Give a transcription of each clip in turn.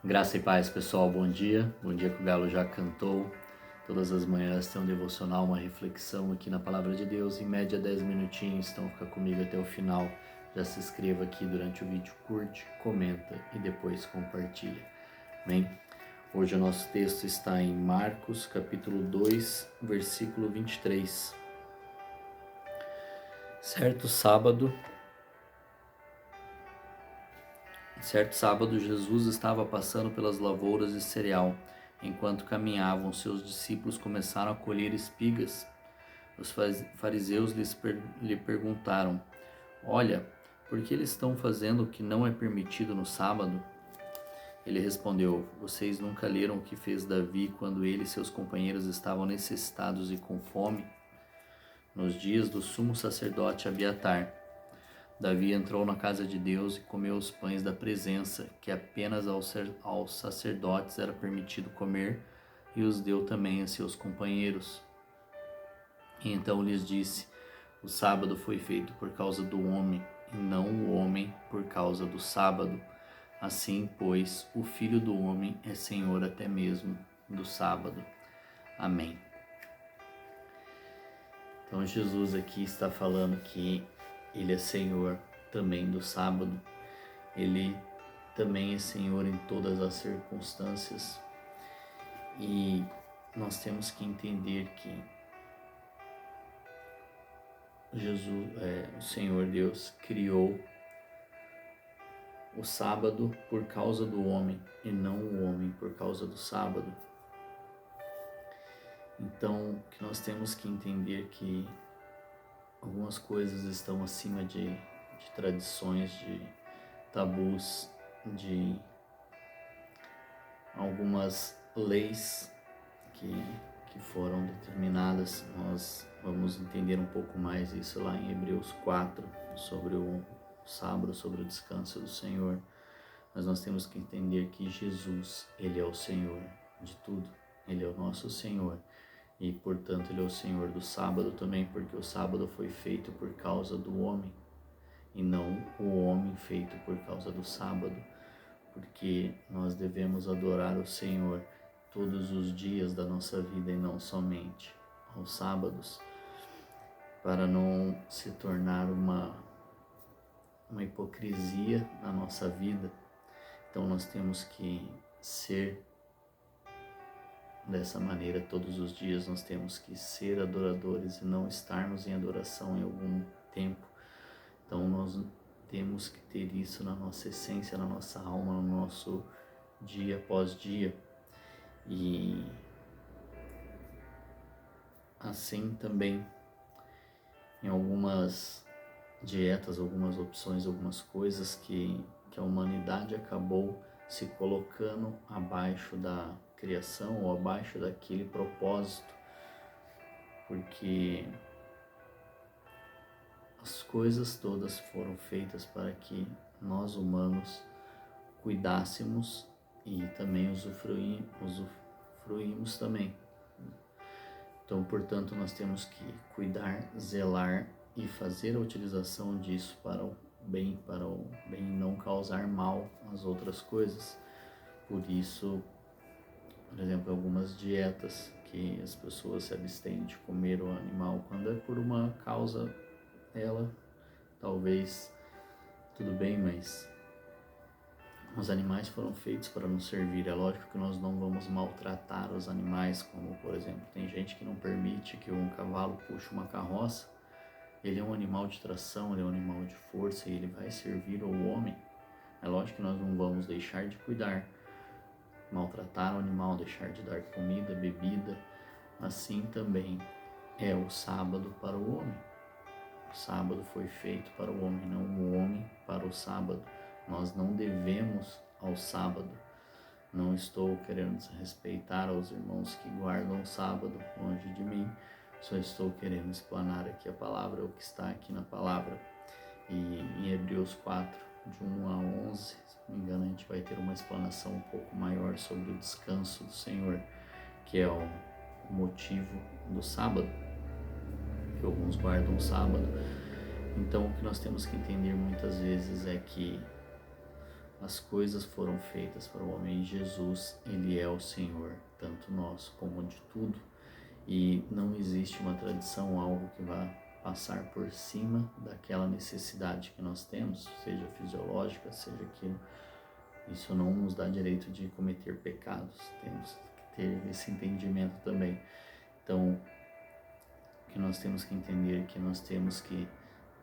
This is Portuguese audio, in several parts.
Graça e paz, pessoal, bom dia. Bom dia que o galo já cantou. Todas as manhãs tem um devocional, uma reflexão aqui na Palavra de Deus, em média 10 minutinhos, então fica comigo até o final. Já se inscreva aqui durante o vídeo, curte, comenta e depois compartilha. Amém? Hoje o nosso texto está em Marcos, capítulo 2, versículo 23. Certo sábado, Jesus estava passando pelas lavouras de cereal. Enquanto caminhavam, seus discípulos começaram a colher espigas. Os fariseus lhe perguntaram: Olha, por que eles estão fazendo o que não é permitido no sábado? Ele respondeu: Vocês nunca leram o que fez Davi quando ele e seus companheiros estavam necessitados e com fome? Nos dias do sumo sacerdote Abiatar, Davi entrou na casa de Deus e comeu os pães da presença, que apenas aos sacerdotes era permitido comer, e os deu também a seus companheiros. E então lhes disse: O sábado foi feito por causa do homem, e não o homem por causa do sábado. Assim, pois, o Filho do Homem é Senhor até mesmo do sábado. Amém. Então Jesus aqui está falando que Ele é Senhor também do sábado. Ele também é Senhor em todas as circunstâncias. E nós temos que entender que Jesus, o Senhor Deus, criou o sábado por causa do homem e não o homem por causa do sábado. Então, que nós temos que entender que algumas coisas estão acima de tradições, de tabus, de algumas leis que foram determinadas. Nós vamos entender um pouco mais isso lá em Hebreus 4, sobre o sábado, sobre o descanso do Senhor. Mas nós temos que entender que Jesus, Ele é o Senhor de tudo. Ele é o nosso Senhor. E, portanto, Ele é o Senhor do sábado também, porque o sábado foi feito por causa do homem, e não o homem feito por causa do sábado, porque nós devemos adorar o Senhor todos os dias da nossa vida e não somente aos sábados, para não se tornar uma hipocrisia na nossa vida. Então nós temos que ser dessa maneira todos os dias. Nós temos que ser adoradores e não estarmos em adoração em algum tempo. Então nós temos que ter isso na nossa essência, na nossa alma, no nosso dia após dia. E assim também em algumas dietas, algumas opções, algumas coisas que a humanidade acabou se colocando abaixo da criação ou abaixo daquele propósito, porque as coisas todas foram feitas para que nós humanos cuidássemos e também usufruímos também. Então, portanto, nós temos que cuidar, zelar e fazer a utilização disso para o bem e não causar mal às outras coisas. Por isso, por exemplo, algumas dietas que as pessoas se abstêm de comer o animal quando é por uma causa dela, talvez tudo bem, mas os animais foram feitos para nos servir. É lógico que nós não vamos maltratar os animais, como, por exemplo, tem gente que não permite que um cavalo puxe uma carroça. Ele é um animal de tração, ele é um animal de força e ele vai servir ao homem. É lógico que nós não vamos deixar de cuidar, maltratar o animal, deixar de dar comida, bebida. Assim também é o sábado para o homem. O sábado foi feito para o homem, não o homem para o sábado. Nós não devemos ao sábado. Não estou querendo desrespeitar aos irmãos que guardam o sábado, longe de mim. Só estou querendo explanar aqui a palavra, o que está aqui na palavra. E em Hebreus 4, de 1 a 11, se não me engano, a gente vai ter uma explanação um pouco maior sobre o descanso do Senhor, que é o motivo do sábado, que alguns guardam o sábado. Então, o que nós temos que entender muitas vezes é que as coisas foram feitas para o homem e Jesus, ele é o Senhor, tanto nosso como de tudo. E não existe uma tradição, algo que vá passar por cima daquela necessidade que nós temos, seja fisiológica, seja aquilo. Isso não nos dá direito de cometer pecados, temos que ter esse entendimento também. Então, o que nós temos que entender é que nós temos que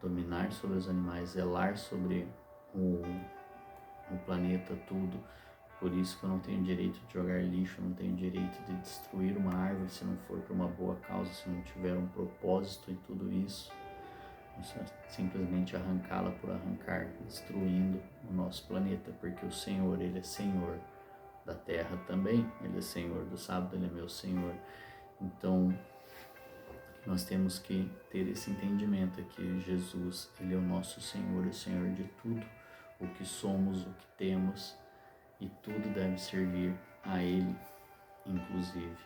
dominar sobre os animais, zelar sobre o planeta, tudo. Por isso que eu não tenho direito de jogar lixo, eu não tenho direito de destruir uma árvore se não for por uma boa causa, se não tiver um propósito em tudo isso. Simplesmente arrancá-la por arrancar, destruindo o nosso planeta, porque o Senhor, ele é Senhor da terra também, ele é Senhor do sábado, ele é meu Senhor. Então, nós temos que ter esse entendimento, é que Jesus, ele é o nosso Senhor, o Senhor de tudo, o que somos, o que temos, e tudo deve servir a Ele, inclusive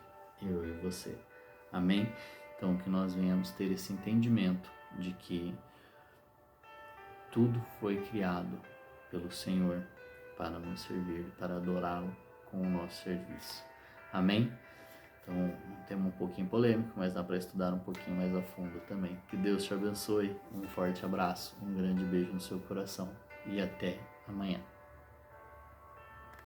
eu e você. Amém? Então, que nós venhamos ter esse entendimento de que tudo foi criado pelo Senhor para nos servir, para adorá-lo com o nosso serviço. Amém? Então, um tema um pouquinho polêmico, mas dá para estudar um pouquinho mais a fundo também. Que Deus te abençoe, um forte abraço, um grande beijo no seu coração e até amanhã.